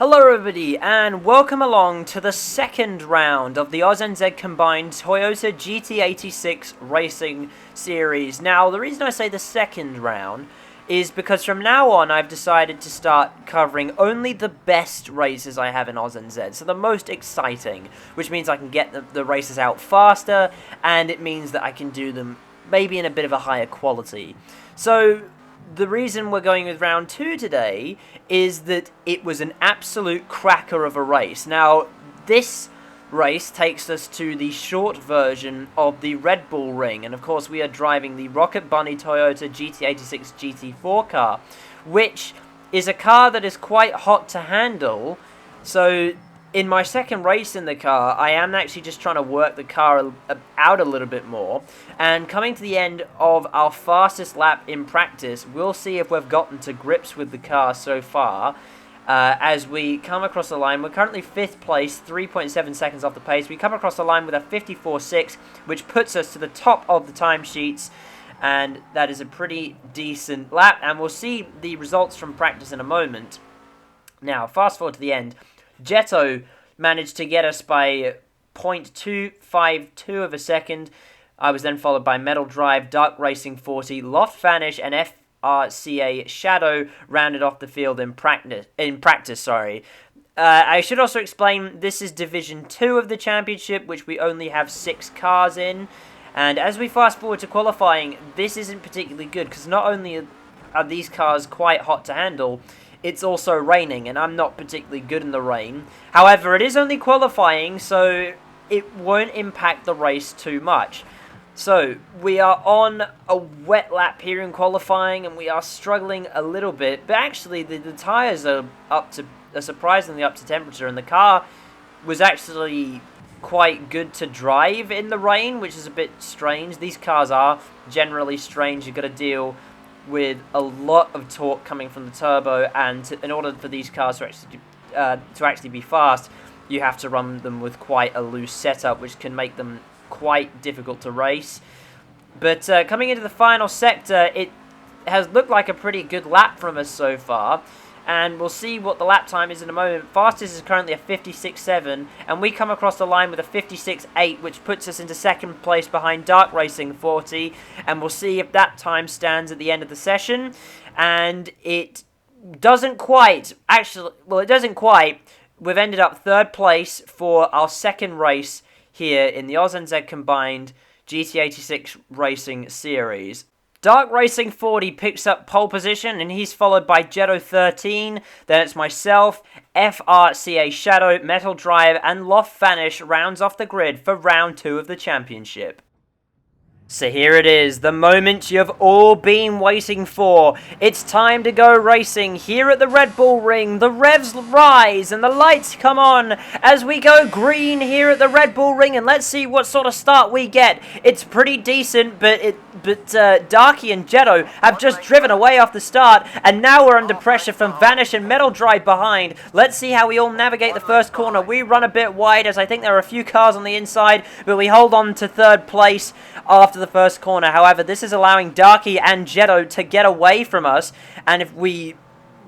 Hello everybody and welcome along to the second round of the Aus-NZ combined Toyota GT86 racing series. Now the reason I say the second round is because from now on I've decided to start covering only the best races I have in Aus-NZ, so the most exciting, which means I can get the races out faster and it means that I can do them maybe in a bit of a higher quality. So the reason we're going with round 2 today is that it was an absolute cracker of a race. Now, this race takes us to the short version of the Red Bull Ring, and of course we are driving the Rocket Bunny Toyota GT86 GT4 car, which is a car that is quite hot to handle. So in my second race in the car, I am actually just trying to work the car out a little bit more. And coming to the end of our fastest lap in practice, we'll see if we've gotten to grips with the car so far. As we come across the line, we're currently 5th place, 3.7 seconds off the pace. We come across the line with a 54.6, which puts us to the top of the timesheets. And that is a pretty decent lap. And we'll see the results from practice in a moment. Now, fast forward to the end. Jetto managed to get us by 0.252 of a second. I was then followed by Metal Drive, Dark Racing 40, Loft Vanish, and FRCA Shadow rounded off the field in practice. I should also explain this is Division 2 of the championship, which we only have 6 cars in. And as we fast forward to qualifying, this isn't particularly good because not only are these cars quite hot to handle, it's also raining, and I'm not particularly good in the rain. However, it is only qualifying, so it won't impact the race too much. So, we are on a wet lap here in qualifying, and we are struggling a little bit. But actually, the tyres are surprisingly up to temperature, and the car was actually quite good to drive in the rain, which is a bit strange. These cars are generally strange. You've got to deal with a lot of torque coming from the turbo, and in order for these cars to actually be fast, you have to run them with quite a loose setup, which can make them quite difficult to race. But coming into the final sector, it has looked like a pretty good lap from us so far, and we'll see what the lap time is in a moment. Fastest is currently a 56.7, and we come across the line with a 56.8, which puts us into second place behind Dark Racing 40, and we'll see if that time stands at the end of the session. And it doesn't quite. It doesn't quite. We've ended up 3rd place for our second race here in the Aus-NZ combined GT86 racing series. Dark Racing 40 picks up pole position, and he's followed by Jetto 13. Then it's myself, FRCA Shadow, Metal Drive, and Loft Vanish rounds off the grid for round 2 of the championship. So here it is, the moment you've all been waiting for. It's time to go racing here at the Red Bull Ring. The revs rise and the lights come on as we go green here at the Red Bull Ring, and let's see what sort of start we get. It's pretty decent, but Darky and Jetto have just driven away off the start, and now we're under pressure from Vanish and Metal Drive behind. Let's see how we all navigate the first corner. We run a bit wide as I think there are a few cars on the inside, but we hold on to 3rd place after the first corner. However, this is allowing Darky and Jetto to get away from us, and if we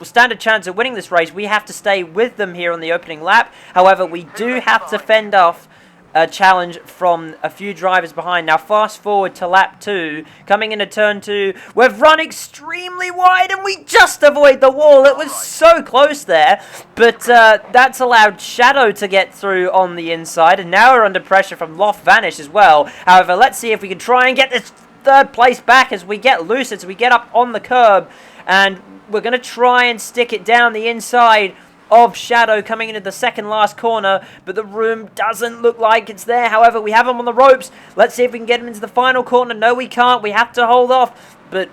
stand a chance at winning this race, we have to stay with them here on the opening lap. However, we do have to fend off a challenge from a few drivers behind. Now fast forward to lap 2, coming into turn 2, we've run extremely wide and we just avoid the wall. It was so close there, but that's allowed Shadow to get through on the inside, and now we're under pressure from Loft Vanish as well. However, let's see if we can try and get this 3rd place back as we get loose, as we get up on the curb, and we're going to try and stick it down the inside of Shadow coming into the second last corner, but the room doesn't look like it's there. However, we have him on the ropes. Let's see if we can get him into the final corner. No, we can't. We have to hold off, but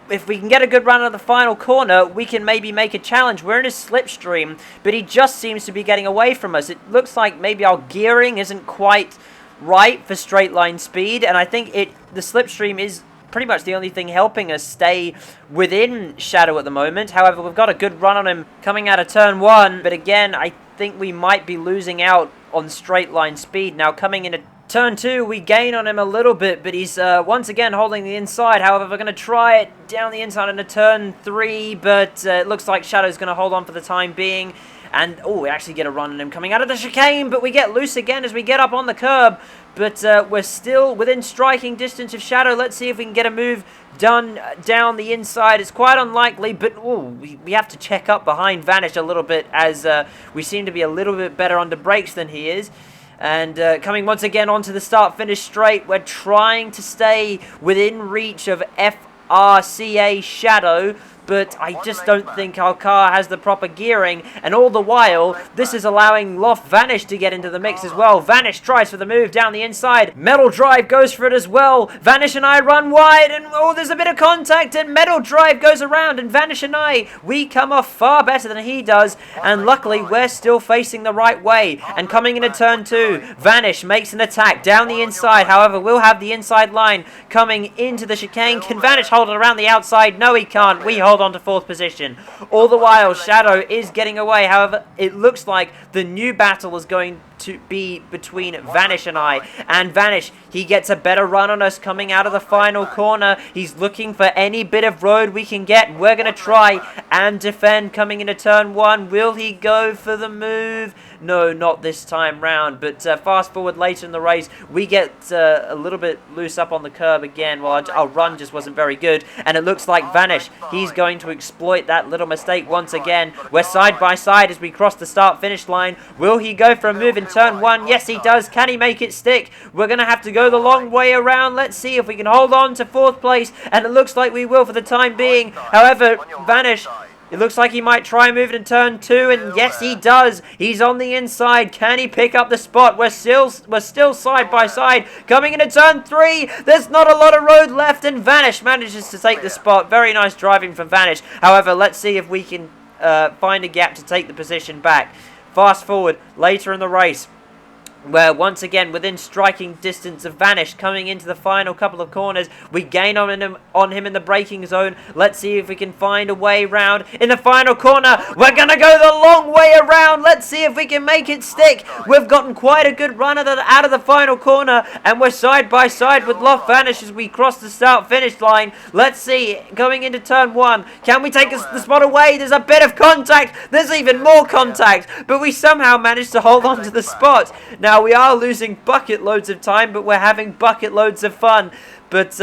if we can get a good run at the final corner, we can maybe make a challenge. We're in his slipstream, but he just seems to be getting away from us. It looks like maybe our gearing isn't quite right for straight line speed, and I think the slipstream is pretty much the only thing helping us stay within Shadow at the moment. However, we've got a good run on him coming out of turn 1, but again, I think we might be losing out on straight line speed. Now coming into turn 2, we gain on him a little bit, but he's once again holding the inside. However, we're going to try it down the inside into turn 3, but it looks like Shadow's going to hold on for the time being. And, oh, we actually get a run on him coming out of the chicane, but we get loose again as we get up on the curb. But we're still within striking distance of Shadow. Let's see if we can get a move done down the inside. It's quite unlikely, but we have to check up behind Vanish a little bit, as we seem to be a little bit better under brakes than he is. And coming once again onto the start-finish straight, we're trying to stay within reach of FRCA Shadow, but I just don't think our car has the proper gearing, and all the while, this is allowing Loft Vanish to get into the mix as well. Vanish tries for the move down the inside. Metal Drive goes for it as well. Vanish and I run wide, and oh, there's a bit of contact, and Metal Drive goes around, and Vanish and I, we come off far better than he does, and luckily, we're still facing the right way. And coming into turn 2, Vanish makes an attack down the inside. However, we'll have the inside line coming into the chicane. Can Vanish hold it around the outside? No, he can't. We hold on to 4th position. All the while, Shadow is getting away. However, it looks like the new battle is going to be between Vanish and I. And Vanish, he gets a better run on us coming out of the final corner. He's looking for any bit of road we can get. We're going to try and defend coming into turn 1. Will he go for the move? No, not this time round. But fast forward later in the race, we get a little bit loose up on the curb again. Well, our run just wasn't very good. And it looks like Vanish, he's going to exploit that little mistake once again. We're side by side as we cross the start-finish line. Will he go for a move in turn 1? Yes, he does. Can he make it stick? We're going to have to go the long way around. Let's see if we can hold on to 4th place. And it looks like we will for the time being. However, Vanish, it looks like he might try moving in turn 2, and yes, he does. He's on the inside. Can he pick up the spot? We're still side by side. Coming into turn 3, there's not a lot of road left, and Vanish manages to take the spot. Very nice driving from Vanish. However, let's see if we can find a gap to take the position back. Fast forward later in the race, where once again within striking distance of Vanish coming into the final couple of corners. We gain on him in the braking zone. Let's see if we can find a way round in the final corner. We're gonna go the long way around. Let's see if we can make it stick. We've gotten quite a good run out of the final corner, and we're side by side with Loft Vanish as we cross the start finish line. Let's see, going into turn 1, can we take the spot away? There's a bit of contact. There's even more contact, but we somehow managed to hold on to the spot. Now, we are losing bucket loads of time, but we're having bucket loads of fun. But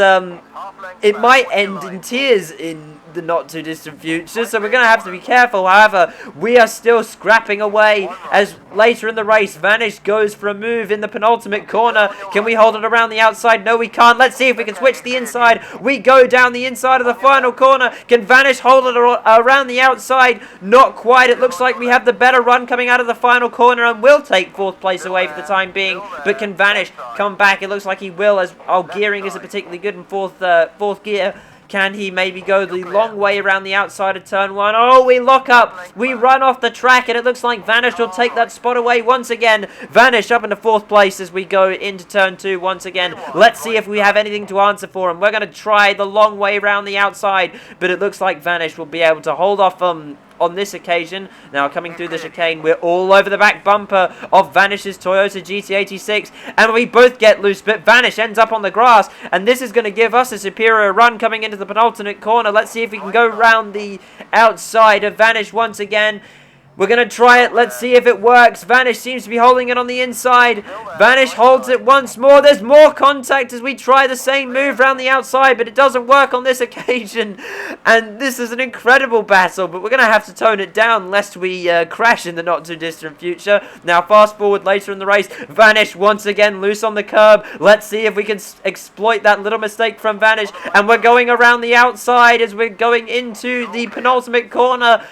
it might end in tears in the not too distant future, so we're going to have to be careful. However, we are still scrapping away as later in the race, Vanish goes for a move in the penultimate corner. Can we hold it around the outside? No, we can't. Let's see if we can switch the inside. We go down the inside of the final corner. Can Vanish hold it around the outside? Not quite. It looks like we have the better run coming out of the final corner, and will take 4th place away for the time being. But can Vanish come back? It looks like he will, as our gearing isn't particularly good in fourth gear. Can he maybe go the long way around the outside of turn 1? Oh, we lock up. We run off the track, and it looks like Vanish will take that spot away once again. Vanish up into 4th place as we go into turn 2 once again. Let's see if we have anything to answer for him. We're going to try the long way around the outside, but it looks like Vanish will be able to hold off on this occasion. Now coming through the chicane, we're all over the back bumper of Vanish's Toyota GT86, and we both get loose, but Vanish ends up on the grass, and this is going to give us a superior run coming into the penultimate corner. Let's see if we can go around the outside of Vanish once again. We're going to try it. Let's see if it works. Vanish seems to be holding it on the inside. Vanish holds it once more. There's more contact as we try the same move around the outside, but it doesn't work on this occasion. And this is an incredible battle, but we're going to have to tone it down lest we crash in the not too distant future. Now, fast forward later in the race. Vanish once again loose on the curb. Let's see if we can exploit that little mistake from Vanish. And we're going around the outside as we're going into the penultimate corner.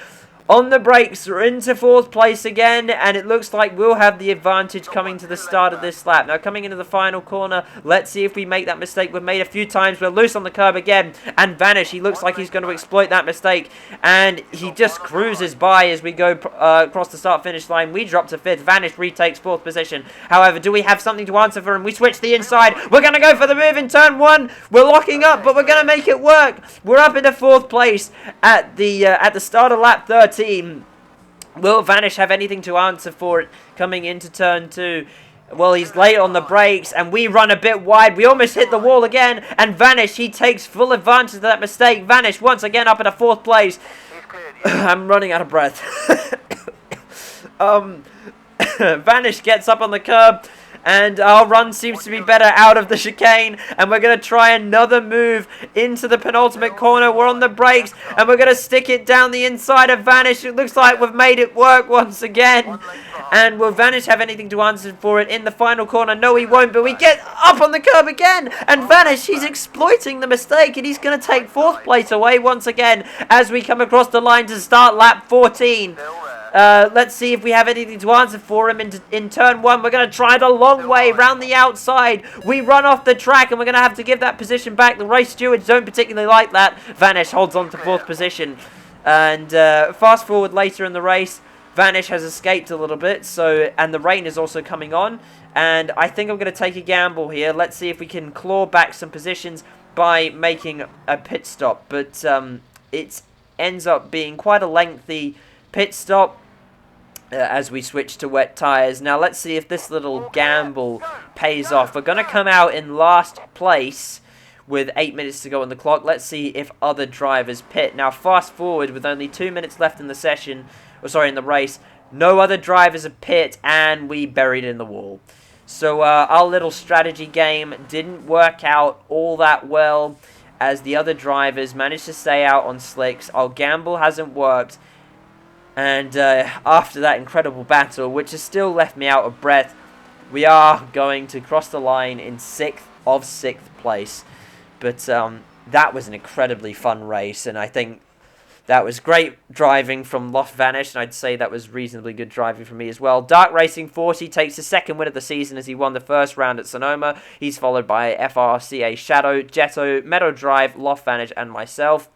On the brakes, we're into 4th place again, and it looks like we'll have the advantage coming to the start of this lap. Now, coming into the final corner, let's see if we make that mistake. We've made a few times. We're loose on the curb again, and Vanish, he looks like he's going to exploit that mistake, and he just cruises by as we go across the start-finish line. We drop to 5th. Vanish retakes 4th position. However, do we have something to answer for him? We switch the inside. We're going to go for the move in turn 1. We're locking up, but we're going to make it work. We're up into 4th place at the start of lap 13. Will Vanish have anything to answer for it coming into turn 2? Well, he's late on the brakes, and we run a bit wide. We almost hit the wall again, and Vanish, he takes full advantage of that mistake. Vanish once again up at a 4th place. I'm running out of breath. Vanish gets up on the curb, and our run seems to be better out of the chicane, and we're going to try another move into the penultimate corner. We're on the brakes, and we're going to stick it down the inside of Vanish. It looks like we've made it work once again. And will Vanish have anything to answer for it in the final corner? No, he won't, but we get up on the curb again, and Vanish, he's exploiting the mistake, and he's going to take 4th place away once again as we come across the line to start lap 14. Let's see if we have anything to answer for him in turn 1. We're going to try the long way round the outside. We run off the track, and we're going to have to give that position back. The race stewards don't particularly like that. Vanish holds on to 4th position. And fast forward later in the race, Vanish has escaped a little bit, and the rain is also coming on. And I think I'm going to take a gamble here. Let's see if we can claw back some positions by making a pit stop. But it ends up being quite a lengthy pit stop. As we switch to wet tyres. Now let's see if this little gamble pays off. We're going to come out in last place with 8 minutes to go on the clock. Let's see if other drivers pit. Now fast forward with only 2 minutes left in the session, in the race. No other drivers have pit, and we buried in the wall. So our little strategy game didn't work out all that well, as the other drivers managed to stay out on slicks. Our gamble hasn't worked. And after that incredible battle, which has still left me out of breath, we are going to cross the line in 6th place. But that was an incredibly fun race, and I think that was great driving from Lost Vanish, and I'd say that was reasonably good driving from me as well. Dark Racing 40 takes his 2nd win of the season as he won the 1st round at Sonoma. He's followed by FRCA Shadow, Jetto, Meadow Drive, Lost Vanish, and myself.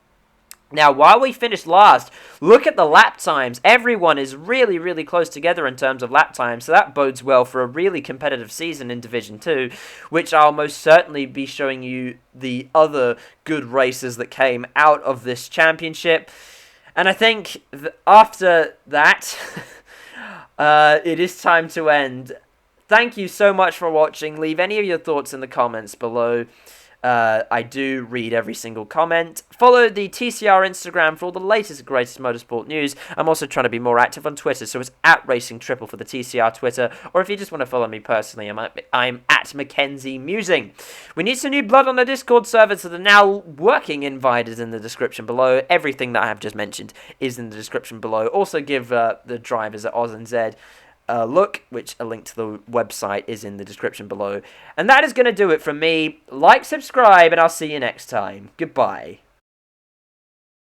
Now, while we finished last, look at the lap times. Everyone is really, really close together in terms of lap times, so that bodes well for a really competitive season in Division 2, which I'll most certainly be showing you the other good races that came out of this championship. And I think after that, it is time to end. Thank you so much for watching. Leave any of your thoughts in the comments below. I do read every single comment. Follow the TCR Instagram for all the latest and greatest motorsport news. I'm also trying to be more active on Twitter, so it's @RacingTriple for the TCR Twitter. Or if you just want to follow me personally, I'm at Mackenzie Musing. We need some new blood on the Discord server, so the now working invite is in the description below. Everything that I have just mentioned is in the description below. Also give the drivers at Aus-NZ look, which a link to the website is in the description below. And that is going to do it from me. Like, subscribe, and I'll see you next time. Goodbye.